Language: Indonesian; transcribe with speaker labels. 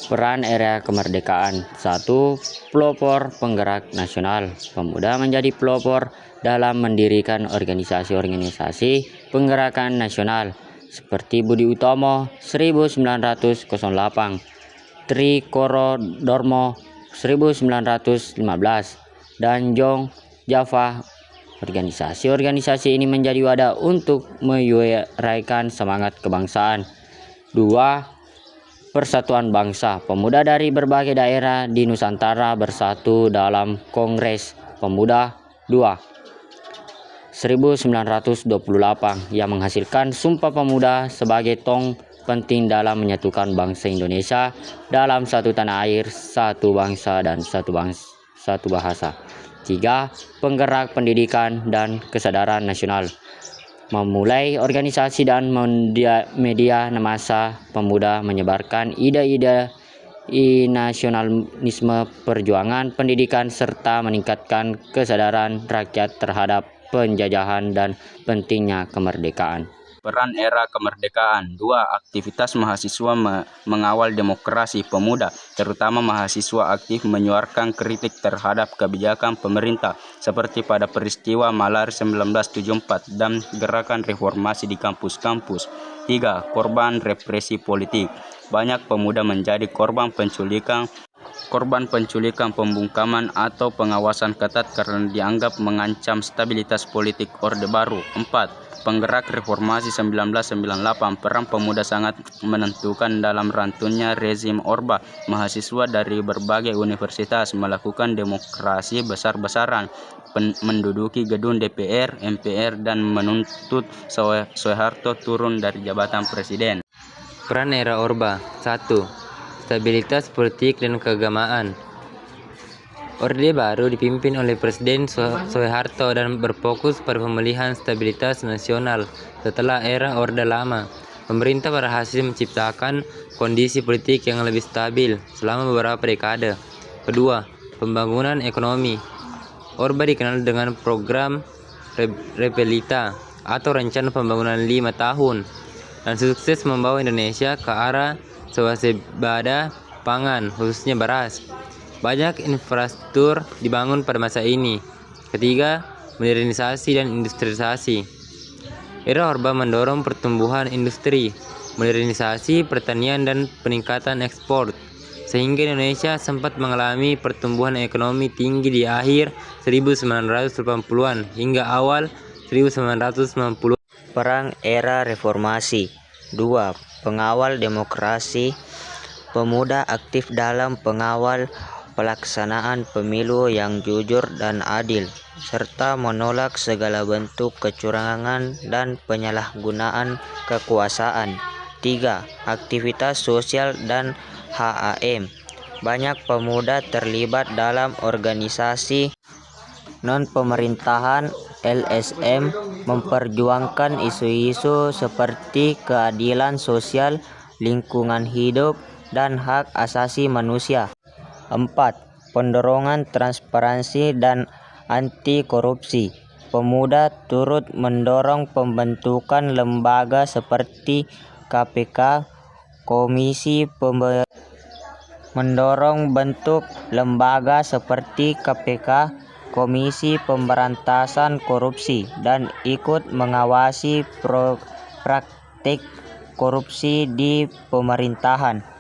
Speaker 1: Peran era kemerdekaan. 1. Pelopor penggerak nasional. Pemuda menjadi pelopor dalam mendirikan organisasi-organisasi penggerakan nasional seperti Budi Utomo 1908, Tri Koro Dormo 1915, dan Jong Java. Organisasi-organisasi ini menjadi wadah untuk menyuarakan semangat kebangsaan. 2. Persatuan bangsa. Pemuda dari berbagai daerah di Nusantara bersatu dalam Kongres Pemuda 1928 yang menghasilkan Sumpah Pemuda sebagai tong penting dalam menyatukan bangsa Indonesia dalam satu tanah air, satu bangsa dan satu bahasa. 3. Penggerak pendidikan dan kesadaran nasional. Memulai organisasi dan media massa pemuda menyebarkan ide-ide nasionalisme, perjuangan pendidikan, serta meningkatkan kesadaran rakyat terhadap penjajahan dan pentingnya kemerdekaan.
Speaker 2: Peran era kemerdekaan. 2. Aktivitas mahasiswa mengawal demokrasi pemuda, terutama mahasiswa aktif menyuarakan kritik terhadap kebijakan pemerintah, seperti pada peristiwa Malar 1974 dan gerakan reformasi di kampus-kampus. 3. Korban represi politik. Banyak pemuda menjadi korban penculikan, pembungkaman, atau pengawasan ketat karena dianggap mengancam stabilitas politik Orde Baru. 4. Penggerak reformasi 1998. Peran pemuda sangat menentukan dalam runtuhnya rezim Orba. Mahasiswa dari berbagai universitas melakukan demonstrasi besar-besaran, menduduki gedung DPR, MPR, dan menuntut Soeharto turun dari jabatan presiden.
Speaker 3: Peran era Orba. 1. Stabilitas politik dan keagamaan. Orde Baru dipimpin oleh Presiden Soeharto dan berfokus pada pemulihan stabilitas nasional setelah era Orde Lama. Pemerintah berhasil menciptakan kondisi politik yang lebih stabil selama beberapa dekade. Kedua, pembangunan ekonomi. Orba dikenal dengan program Repelita atau rencana pembangunan 5 tahun dan sukses membawa Indonesia ke arah swasembada pangan, khususnya beras. Banyak infrastruktur dibangun pada masa ini. Ketiga, modernisasi dan industrialisasi. Era Orba mendorong pertumbuhan industri, modernisasi pertanian, dan peningkatan ekspor, sehingga Indonesia sempat mengalami pertumbuhan ekonomi tinggi di akhir 1980-an hingga awal 1990.
Speaker 4: Perang era reformasi. 2. Pengawal demokrasi. Pemuda aktif dalam pengawal pelaksanaan pemilu yang jujur dan adil, serta menolak segala bentuk kecurangan dan penyalahgunaan kekuasaan. 3. Aktivitas sosial dan HAM. Banyak pemuda terlibat dalam organisasi non-pemerintahan LSM memperjuangkan isu-isu seperti keadilan sosial, lingkungan hidup, dan hak asasi manusia. 4. Pendorongan transparansi dan anti korupsi. Pemuda turut mendorong pembentukan lembaga seperti KPK, Komisi Pemberantasan Korupsi, dan ikut mengawasi praktik korupsi di pemerintahan.